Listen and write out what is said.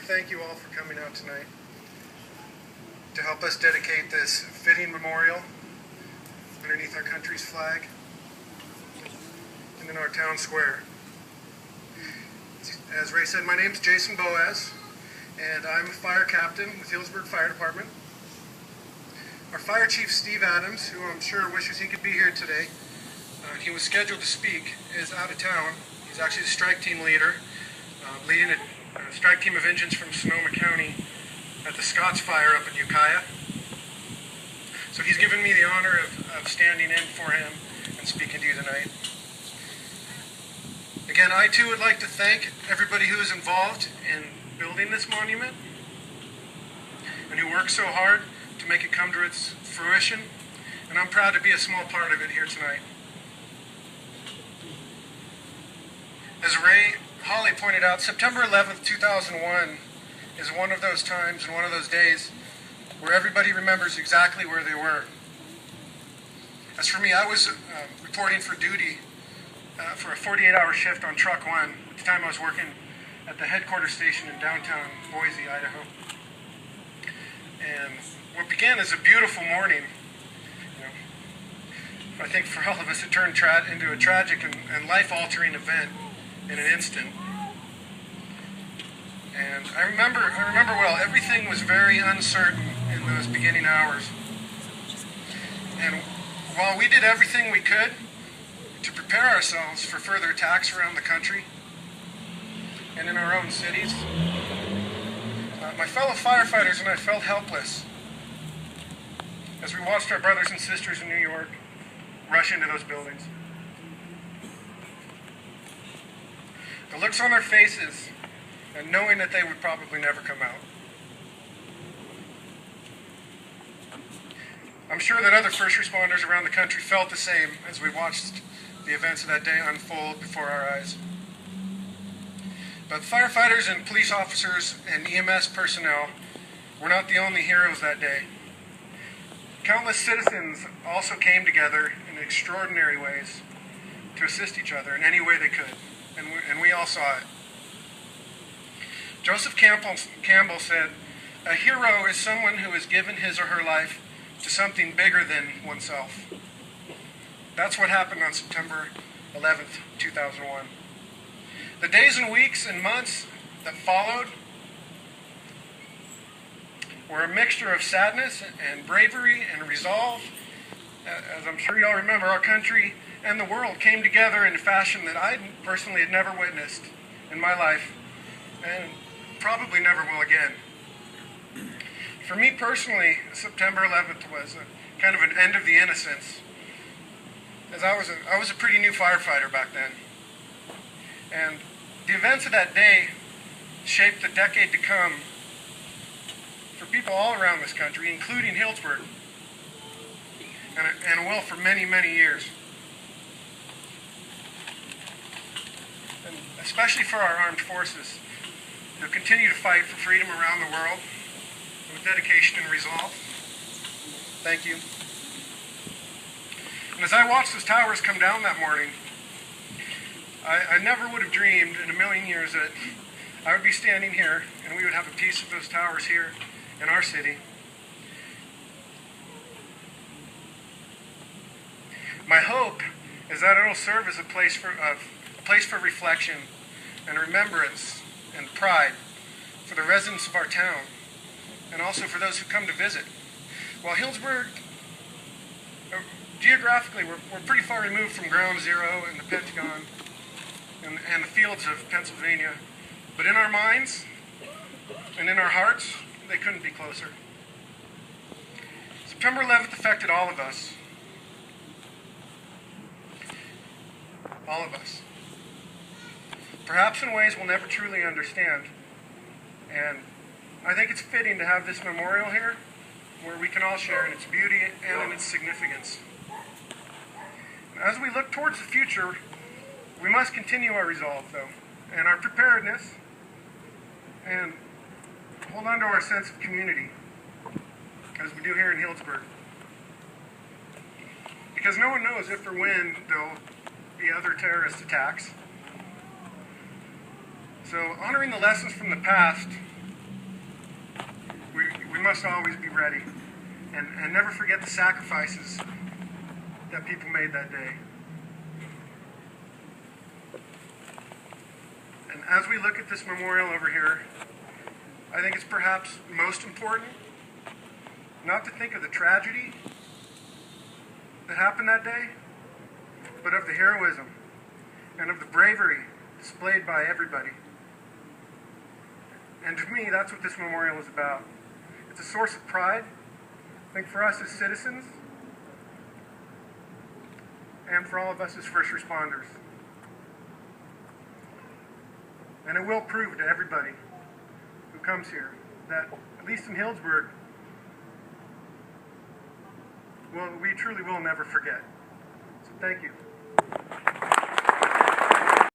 thank you all for coming out tonight to help us dedicate this fitting memorial underneath our country's flag and in our town square. As Ray said, my name's Jason Boaz, and I'm a fire captain with Healdsburg Fire Department. Our fire chief, Steve Adams, who I'm sure wishes he could be here today, he was scheduled to speak, is out of town. He's actually the strike team leader, leading a strike team of engines from Sonoma County at the Scott's Fire up in Ukiah. So he's given me the honor of standing in for him and speaking to you tonight. Again, I too would like to thank everybody who is involved in building this monument and who worked so hard to make it come to its fruition, and I'm proud to be a small part of it here tonight. As Ray Holly pointed out, September 11th, 2001 is one of those times and one of those days where everybody remembers exactly where they were. As for me, I was reporting for duty for a 48-hour shift on Truck 1. At the time I was working at the headquarters station in downtown Boise, Idaho. And what began as a beautiful morning, I think for all of us it turned into a tragic and life-altering event in an instant. And I remember well, everything was very uncertain in those beginning hours. And while we did everything we could to prepare ourselves for further attacks around the country and in our own cities, my fellow firefighters and I felt helpless as we watched our brothers and sisters in New York rush into those buildings. The looks on their faces and knowing that they would probably never come out. I'm sure that other first responders around the country felt the same as we watched the events of that day unfold before our eyes. But firefighters and police officers and EMS personnel were not the only heroes that day. Countless citizens also came together in extraordinary ways to assist each other in any way they could, and we all saw it. Joseph Campbell said, "A hero is someone who has given his or her life to something bigger than oneself." That's what happened on September 11th, 2001. The days and weeks and months that followed were a mixture of sadness and bravery and resolve. As I'm sure you all remember, our country and the world came together in a fashion that I personally had never witnessed in my life, and probably never will again. For me personally, September 11th was a kind of an end of the innocence, as I was a pretty new firefighter back then. And the events of that day shaped the decade to come for people all around this country, including Healdsburg, and will for many, many years. And especially for our armed forces, who continue to fight for freedom around the world with dedication and resolve. Thank you. And as I watched those towers come down that morning, I never would have dreamed in a million years that I would be standing here and we would have a piece of those towers here in our city. My hope is that it will serve as a place for reflection and remembrance and pride for the residents of our town, and also for those who come to visit. While Healdsburg, geographically, we're pretty far removed from Ground Zero and the Pentagon and the fields of Pennsylvania, but in our minds and in our hearts, they couldn't be closer. September 11th affected all of us. All of us. Perhaps in ways we'll never truly understand. And I think it's fitting to have this memorial here where we can all share in its beauty and in its significance. As we look towards the future, we must continue our resolve, though, and our preparedness, and hold on to our sense of community, as we do here in Healdsburg. Because no one knows if or when there'll be other terrorist attacks. So honoring the lessons from the past must always be ready and never forget the sacrifices that people made that day. And as we look at this memorial over here, I think it's perhaps most important not to think of the tragedy that happened that day, but of the heroism and of the bravery displayed by everybody. And to me, that's what this memorial is about. It's a source of pride, I think, for us as citizens and for all of us as first responders. And it will prove to everybody who comes here that, at least in Healdsburg, we truly will never forget. So thank you.